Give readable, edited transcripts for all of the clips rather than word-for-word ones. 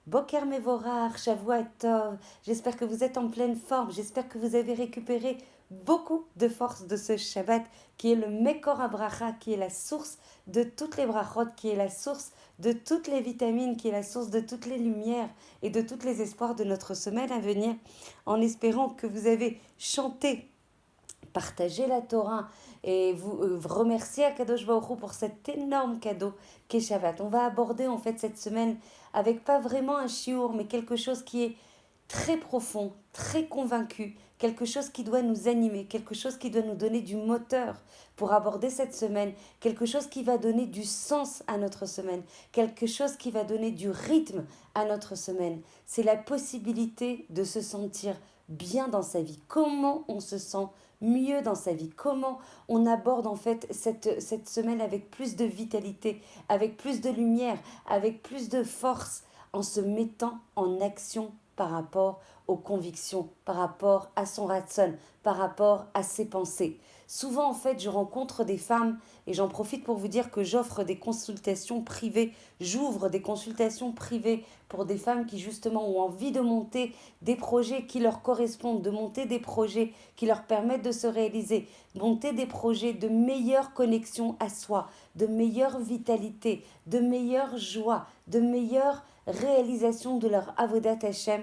Boker Mevorach, Shavua Tov. J'espère que vous êtes en pleine forme. J'espère que vous avez récupéré beaucoup de force de ce Shabbat qui est le Mekor Abracha, qui est la source de toutes les brachot, qui est la source de toutes les vitamines, qui est la source de toutes les lumières et de tous les espoirs de notre semaine à venir, en espérant que vous avez chanté, partagez la Torah et vous remerciez Akadosh Baruch Hu pour cet énorme cadeau qu'est Shabbat. On va aborder en fait cette semaine avec pas vraiment un chiour, mais quelque chose qui est très profond, très convaincu, quelque chose qui doit nous animer, quelque chose qui doit nous donner du moteur pour aborder cette semaine, quelque chose qui va donner du sens à notre semaine, quelque chose qui va donner du rythme à notre semaine. C'est la possibilité de se sentir bien dans sa vie. Comment on se sent mieux dans sa vie, comment on aborde en fait cette semaine avec plus de vitalité, avec plus de lumière, avec plus de force, en se mettant en action par rapport aux convictions, par rapport à son ratson, par rapport à ses pensées. Souvent en fait je rencontre des femmes et j'en profite pour vous dire que j'offre des consultations privées, j'ouvre des consultations privées pour des femmes qui justement ont envie de monter des projets qui leur correspondent, de monter des projets qui leur permettent de se réaliser, monter des projets de meilleure connexion à soi, de meilleure vitalité, de meilleure joie, de meilleure réalisation de leur avodat Hashem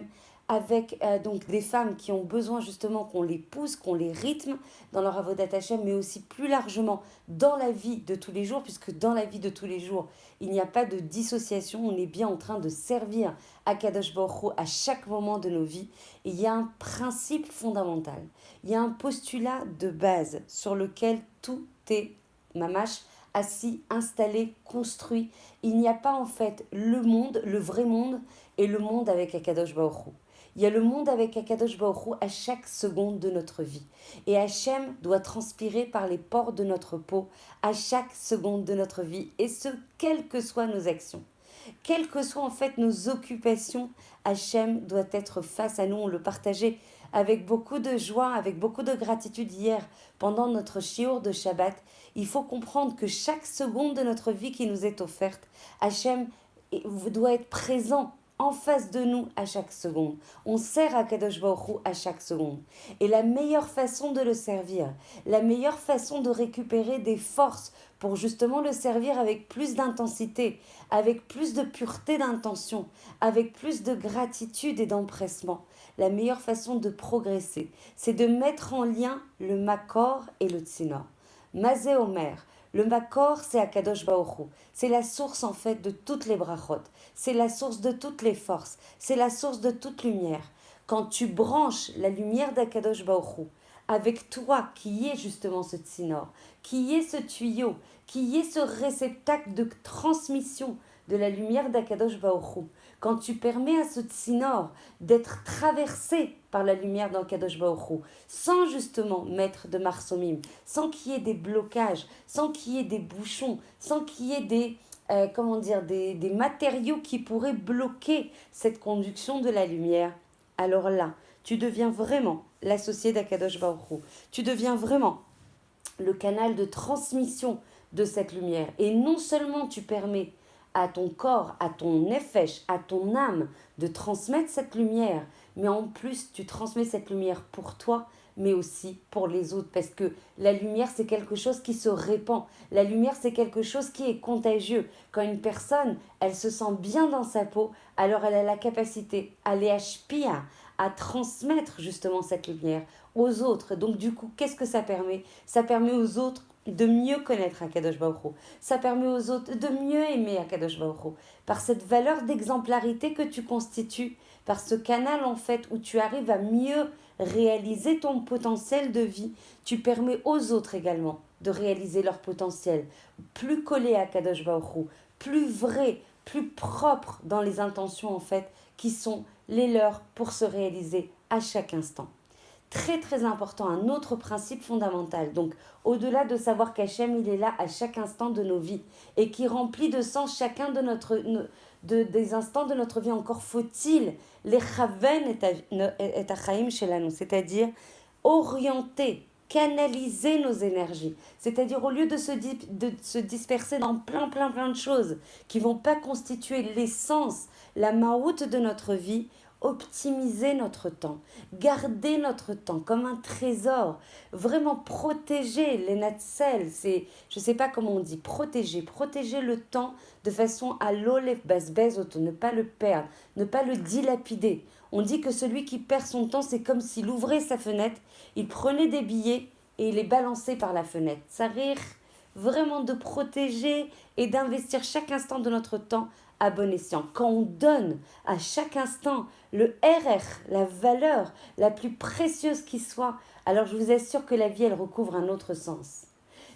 avec donc des femmes qui ont besoin justement qu'on les pousse, qu'on les rythme dans leur avodat Hashem, mais aussi plus largement dans la vie de tous les jours, puisque dans la vie de tous les jours, il n'y a pas de dissociation, on est bien en train de servir Akadosh Baruch Hu à chaque moment de nos vies. Et il y a un principe fondamental, il y a un postulat de base sur lequel tout est mamash, assis, installé, construit. Il n'y a pas en fait le monde, le vrai monde, et le monde avec Akadosh Baruch Hu. Il y a le monde avec Akadosh Baruch Hu à chaque seconde de notre vie. Et Hachem doit transpirer par les pores de notre peau à chaque seconde de notre vie. Et ce, quelles que soient nos actions. Quelles que soient en fait nos occupations, Hachem doit être face à nous. On le partageait avec beaucoup de joie, avec beaucoup de gratitude hier pendant notre shiur de Shabbat. Il faut comprendre que chaque seconde de notre vie qui nous est offerte, Hachem doit être présent en face de nous à chaque seconde. On sert à Kadosh Baruch Hu à chaque seconde. Et la meilleure façon de le servir, la meilleure façon de récupérer des forces pour justement le servir avec plus d'intensité, avec plus de pureté d'intention, avec plus de gratitude et d'empressement, la meilleure façon de progresser, c'est de mettre en lien le Makor et le Tsinor. Mazé Omer, le Makor, c'est Akadosh Baruch Hu. C'est la source en fait de toutes les brachot. C'est la source de toutes les forces. C'est la source de toute lumière. Quand tu branches la lumière d'Akadosh Baruch Hu avec toi, qui est justement ce tsinor, qui est ce tuyau, qui est ce réceptacle de transmission de la lumière d'Akadosh Baruch Hu, quand tu permets à ce tsinor d'être traversé par la lumière d'Akadosh Baruch Hu, sans justement mettre de marsomim, sans qu'il y ait des blocages, sans qu'il y ait des bouchons, sans qu'il y ait des matériaux qui pourraient bloquer cette conduction de la lumière, alors là, tu deviens vraiment l'associé d'Akadosh Baruch Hu. Tu deviens vraiment le canal de transmission de cette lumière. Et non seulement tu permets à ton corps, à ton nefesh, à ton âme de transmettre cette lumière, mais en plus tu transmets cette lumière pour toi, mais aussi pour les autres, parce que la lumière c'est quelque chose qui se répand, la lumière c'est quelque chose qui est contagieux. Quand une personne, elle se sent bien dans sa peau, alors elle a la capacité à les hashpia, à transmettre justement cette lumière aux autres. Donc du coup, qu'est-ce que ça permet? Ça permet aux autres de mieux connaître Akadosh Baruch Hu. Ça permet aux autres de mieux aimer Akadosh Baruch Hu. Par cette valeur d'exemplarité que tu constitues, par ce canal en fait où tu arrives à mieux réaliser ton potentiel de vie, tu permets aux autres également de réaliser leur potentiel, plus collé à Akadosh Baruch Hu, plus vrai, plus propre dans les intentions en fait qui sont les leurs pour se réaliser à chaque instant. Très très important, un autre principe fondamental. Donc au-delà de savoir qu'Hachem il est là à chaque instant de nos vies et qui remplit de sens chacun des instants de notre vie, encore faut-il les chaven et achaim shelanu, c'est-à-dire orienter canaliser nos énergies. C'est-à-dire au lieu de se disperser dans plein de choses qui vont pas constituer l'essence, la maout de notre vie, optimiser notre temps, garder notre temps comme un trésor, vraiment protéger les natsel, c'est, je sais pas comment on dit, protéger le temps de façon à l'olef basbezoto, ne pas le perdre, ne pas le dilapider. On dit que celui qui perd son temps, c'est comme s'il ouvrait sa fenêtre, il prenait des billets et il les balançait par la fenêtre. Ça rire vraiment de protéger et d'investir chaque instant de notre temps à bon escient. Quand on donne à chaque instant le RR, la valeur la plus précieuse qui soit, alors je vous assure que la vie, elle recouvre un autre sens.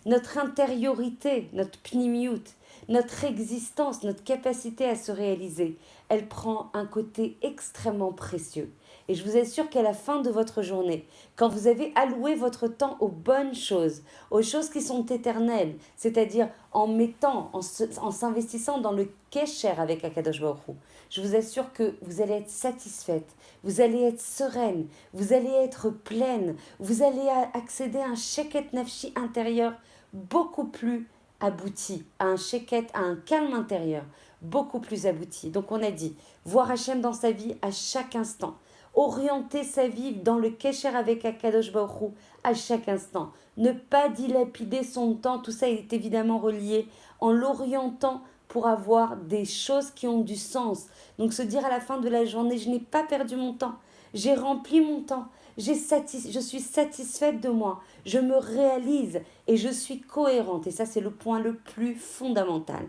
Notre intériorité, notre pnimiout, notre existence, notre capacité à se réaliser, elle prend un côté extrêmement précieux. Et je vous assure qu'à la fin de votre journée, quand vous avez alloué votre temps aux bonnes choses, aux choses qui sont éternelles, c'est-à-dire en mettant, en s'investissant dans le kesher avec Akadosh Baruch Hu, je vous assure que vous allez être satisfaite, vous allez être sereine, vous allez être pleine, vous allez accéder à un sheket nafshi intérieur beaucoup plus abouti, à un sheket, à un calme intérieur beaucoup plus abouti. Donc on a dit, voir Hachem dans sa vie à chaque instant, orienter sa vie dans le kesher avec Akadosh Baruch Hu à chaque instant, ne pas dilapider son temps, tout ça est évidemment relié en l'orientant pour avoir des choses qui ont du sens. Donc se dire à la fin de la journée, je n'ai pas perdu mon temps, j'ai rempli mon temps, je suis satisfaite de moi, je me réalise et je suis cohérente. Et ça, c'est le point le plus fondamental.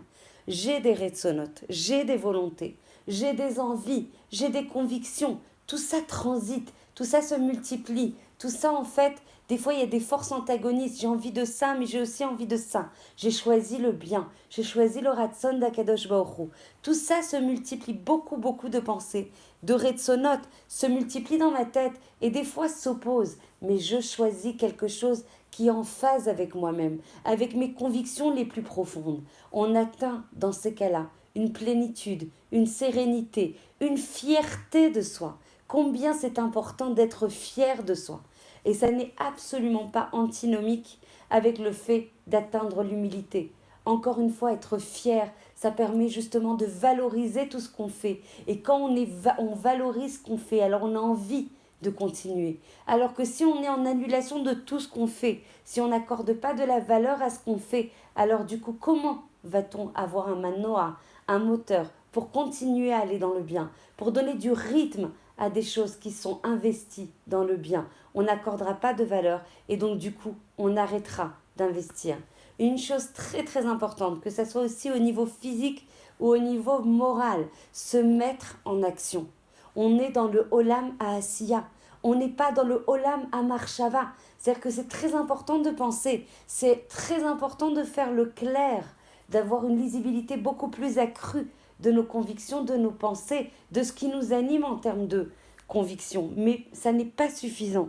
J'ai des retsonotes, j'ai des volontés, j'ai des envies, j'ai des convictions. Tout ça transite, tout ça se multiplie. Tout ça, en fait, des fois, il y a des forces antagonistes. J'ai envie de ça, mais j'ai aussi envie de ça. J'ai choisi le bien. J'ai choisi le ratson d'Akadosh Baruch Hu. Tout ça se multiplie, beaucoup de pensées, de retsonot, se multiplie dans ma tête et des fois s'opposent. Mais je choisis quelque chose qui est en phase avec moi-même, avec mes convictions les plus profondes. On atteint, dans ces cas-là, une plénitude, une sérénité, une fierté de soi. Combien c'est important d'être fier de soi. Et ça n'est absolument pas antinomique avec le fait d'atteindre l'humilité. Encore une fois, être fier, ça permet justement de valoriser tout ce qu'on fait. Et quand on valorise ce qu'on fait, alors on a envie de continuer. Alors que si on est en annulation de tout ce qu'on fait, si on n'accorde pas de la valeur à ce qu'on fait, alors du coup, comment va-t-on avoir un manoir, un moteur pour continuer à aller dans le bien, pour donner du rythme à des choses qui sont investies dans le bien? On n'accordera pas de valeur et donc du coup, on arrêtera d'investir. Une chose très importante, que ce soit aussi au niveau physique ou au niveau moral, se mettre en action. On est dans le Olam à Asiya. On n'est pas dans le Olam à Marshava. C'est-à-dire que c'est très important de penser. C'est très important de faire le clair, d'avoir une lisibilité beaucoup plus accrue de nos convictions, de nos pensées, de ce qui nous anime en termes de convictions. Mais ça n'est pas suffisant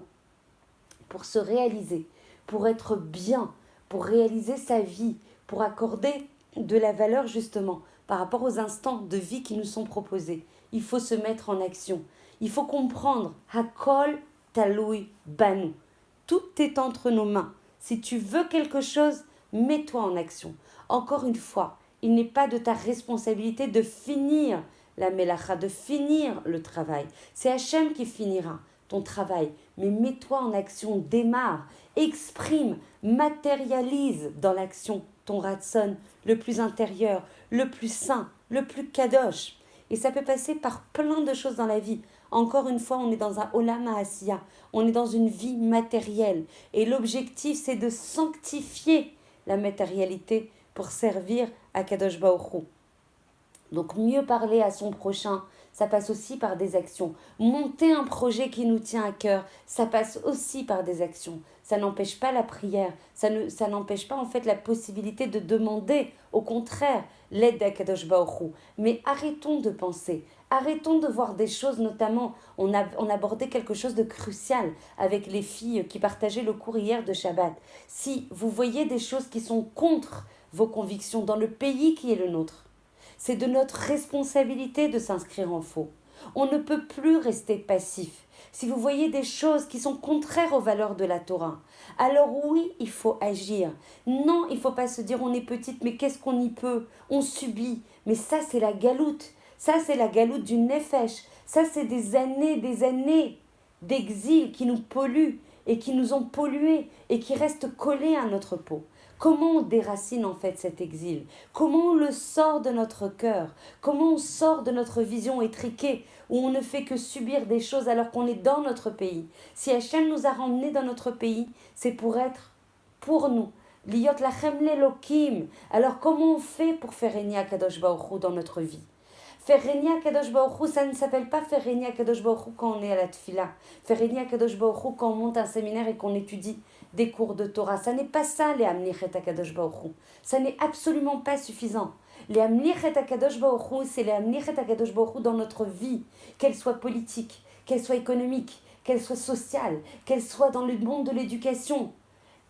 pour se réaliser, pour être bien, pour réaliser sa vie, pour accorder de la valeur justement par rapport aux instants de vie qui nous sont proposés. Il faut se mettre en action. Il faut comprendre Hakol Taloui Banu. Tout est entre nos mains. Si tu veux quelque chose, mets-toi en action. Encore une fois, il n'est pas de ta responsabilité de finir la melacha, de finir le travail. C'est Hachem qui finira ton travail. Mais mets-toi en action, démarre, exprime, matérialise dans l'action ton ratson le plus intérieur, le plus saint, le plus kadosh. Et ça peut passer par plein de choses dans la vie. Encore une fois, on est dans un olam ha'asiya, on est dans une vie matérielle. Et l'objectif, c'est de sanctifier la matérialité pour servir à Kadosh Baruch Hu. Donc mieux parler à son prochain, ça passe aussi par des actions. Monter un projet qui nous tient à cœur, ça passe aussi par des actions. Ça n'empêche pas la prière, ça n'empêche pas en fait la possibilité de demander, au contraire, l'aide d'Akadosh Baruch Hu. Mais arrêtons de penser, arrêtons de voir des choses, notamment, on abordait quelque chose de crucial avec les filles qui partageaient le cours hier de Shabbat. Si vous voyez des choses qui sont contre vos convictions dans le pays qui est le nôtre, c'est de notre responsabilité de s'inscrire en faux. On ne peut plus rester passif. Si vous voyez des choses qui sont contraires aux valeurs de la Torah, alors oui, il faut agir. Non, il ne faut pas se dire on est petite, mais qu'est-ce qu'on y peut? On subit. Mais ça, c'est la galoute. Ça, c'est la galoute du nefesh. Ça, c'est des années d'exil qui nous polluent et qui nous ont pollués et qui restent collés à notre peau. Comment on déracine en fait cet exil? Comment on le sort de notre cœur? Comment on sort de notre vision étriquée où on ne fait que subir des choses alors qu'on est dans notre pays? Si Hachem nous a ramenés dans notre pays, c'est pour être pour nous. Liot lachem lelokim. Alors comment on fait pour faire régner Akadosh Baruch Hu dans notre vie? Faire régner Akadosh Baruch Hu, ça ne s'appelle pas faire régner Akadosh Baruch Hu quand on est à la tfila. Faire régner Akadosh Baruch Hu quand on monte un séminaire et qu'on étudie des cours de Torah. Ça n'est pas ça, les Amlichet Akadosh Baruch Hu. Ça n'est absolument pas suffisant. Les Amlichet Akadosh Baruch Hu, c'est les Amlichet Akadosh Baruch Hu dans notre vie, qu'elle soit politique, qu'elle soit économique, qu'elle soit sociale, qu'elle soit dans le monde de l'éducation.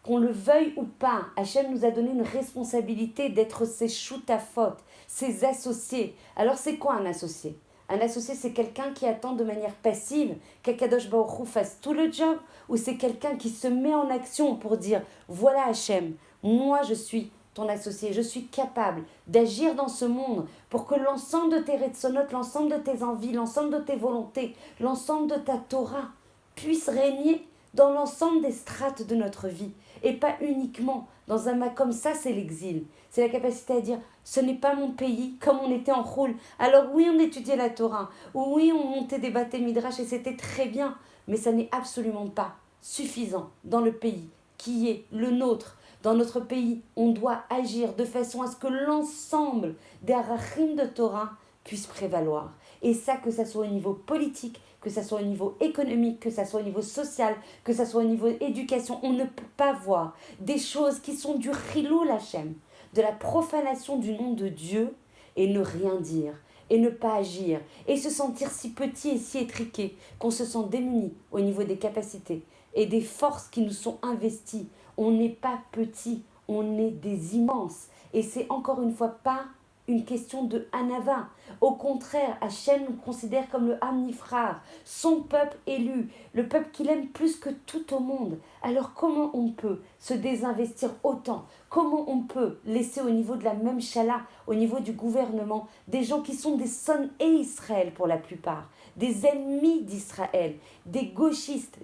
Qu'on le veuille ou pas, Hachem nous a donné une responsabilité d'être ses choutafot, ses associés. Alors c'est quoi un associé? Un associé, c'est quelqu'un qui attend de manière passive qu'Akadosh Baruch Hu fasse tout le job, ou c'est quelqu'un qui se met en action pour dire « Voilà Hachem, moi je suis ton associé, je suis capable d'agir dans ce monde pour que l'ensemble de tes retsonotes, l'ensemble de tes envies, l'ensemble de tes volontés, l'ensemble de ta Torah puisse régner dans l'ensemble des strates de notre vie. Et pas uniquement dans un comme ça, c'est l'exil. C'est la capacité à dire, ce n'est pas mon pays, comme on était en roule. Alors oui, on étudiait la Torah, oui, on montait des bâtés midrash et c'était très bien, mais ça n'est absolument pas suffisant dans le pays qui est le nôtre. Dans notre pays, on doit agir de façon à ce que l'ensemble des arachim de Torah puissent prévaloir. Et ça, que ça soit au niveau politique, que ça soit au niveau économique, que ça soit au niveau social, que ça soit au niveau éducation, on ne peut pas voir des choses qui sont du chilul Hashem, de la profanation du nom de Dieu, et ne rien dire, et ne pas agir, et se sentir si petit et si étriqué, qu'on se sent démuni au niveau des capacités et des forces qui nous sont investies. On n'est pas petit, on est des immenses, et c'est encore une fois pas une question de Hanava. Au contraire, Hachem nous considère comme le Am Nifrar, son peuple élu, le peuple qu'il aime plus que tout au monde. Alors comment on peut se désinvestir autant? Comment on peut laisser au niveau de la même chala, au niveau du gouvernement, des gens qui sont des sons et Israël pour la plupart, des ennemis d'Israël, des gauchistes,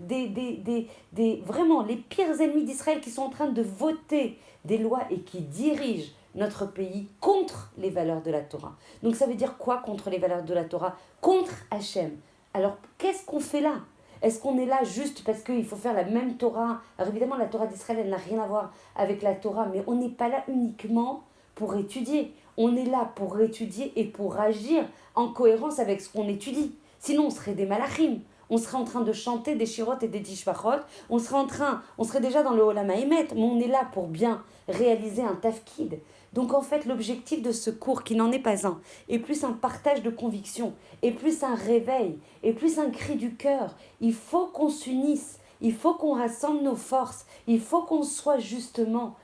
vraiment les pires ennemis d'Israël qui sont en train de voter des lois et qui dirigent notre pays contre les valeurs de la Torah. Donc ça veut dire quoi contre les valeurs de la Torah? Contre Hachem. Alors qu'est-ce qu'on fait là? Est-ce qu'on est là juste parce qu'il faut faire la même Torah? Alors évidemment la Torah d'Israël elle n'a rien à voir avec la Torah, mais on n'est pas là uniquement pour étudier. On est là pour étudier et pour agir en cohérence avec ce qu'on étudie. Sinon on serait des malachim. On serait en train de chanter des shirotes et des tishbachot, on serait déjà dans le Olam Haemet, mais on est là pour bien réaliser un tafkid. Donc en fait, l'objectif de ce cours, qui n'en est pas un, est plus un partage de convictions, est plus un réveil, est plus un cri du cœur. Il faut qu'on s'unisse, il faut qu'on rassemble nos forces, il faut qu'on soit justement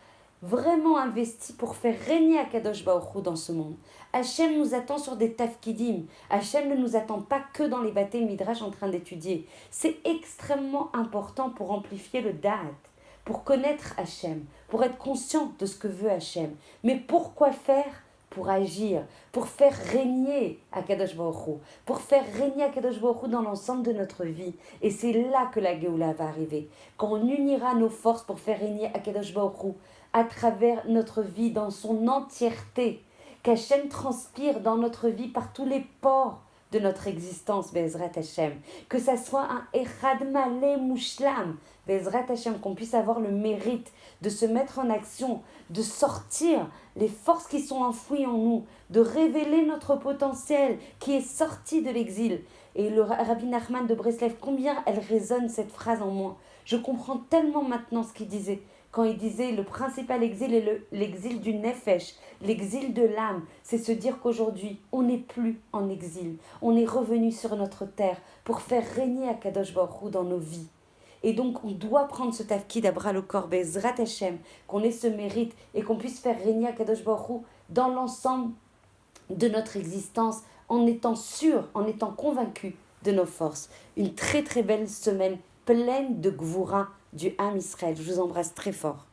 vraiment investi pour faire régner Akadosh Baruch Hu dans ce monde. Hachem nous attend sur des tafkidim. Hachem ne nous attend pas que dans les bâtés midrash en train d'étudier. C'est extrêmement important pour amplifier le da'at, pour connaître Hachem, pour être conscient de ce que veut Hachem. Mais pourquoi faire? Pour agir, pour faire régner Akadosh Baruch Hu, pour faire régner Akadosh Baruch Hu dans l'ensemble de notre vie. Et c'est là que la Géoula va arriver. Quand on unira nos forces pour faire régner Akadosh Baruch Hu à travers notre vie dans son entièreté, qu'Hachem transpire dans notre vie par tous les pores de notre existence, Bezrat Hachem, que ça soit un Echad Malé Mushlam, Bezrat Hachem, qu'on puisse avoir le mérite de se mettre en action, de sortir les forces qui sont enfouies en nous, de révéler notre potentiel qui est sorti de l'exil. Et le Rabbi Nachman de Breslev, combien elle résonne cette phrase en moi. Je comprends tellement maintenant ce qu'il disait. Quand il disait le principal exil est l'exil du nefesh, l'exil de l'âme, c'est se dire qu'aujourd'hui, on n'est plus en exil. On est revenu sur notre terre pour faire régner Akadosh Baruch Hu dans nos vies. Et donc, on doit prendre ce tafkid à bras le corps, Bezrat Hashem, qu'on ait ce mérite et qu'on puisse faire régner Akadosh Baruch Hu dans l'ensemble de notre existence en étant sûrs, en étant convaincus de nos forces. Une très très belle semaine pleine de gvoura du Ham Israël. Je vous embrasse très fort.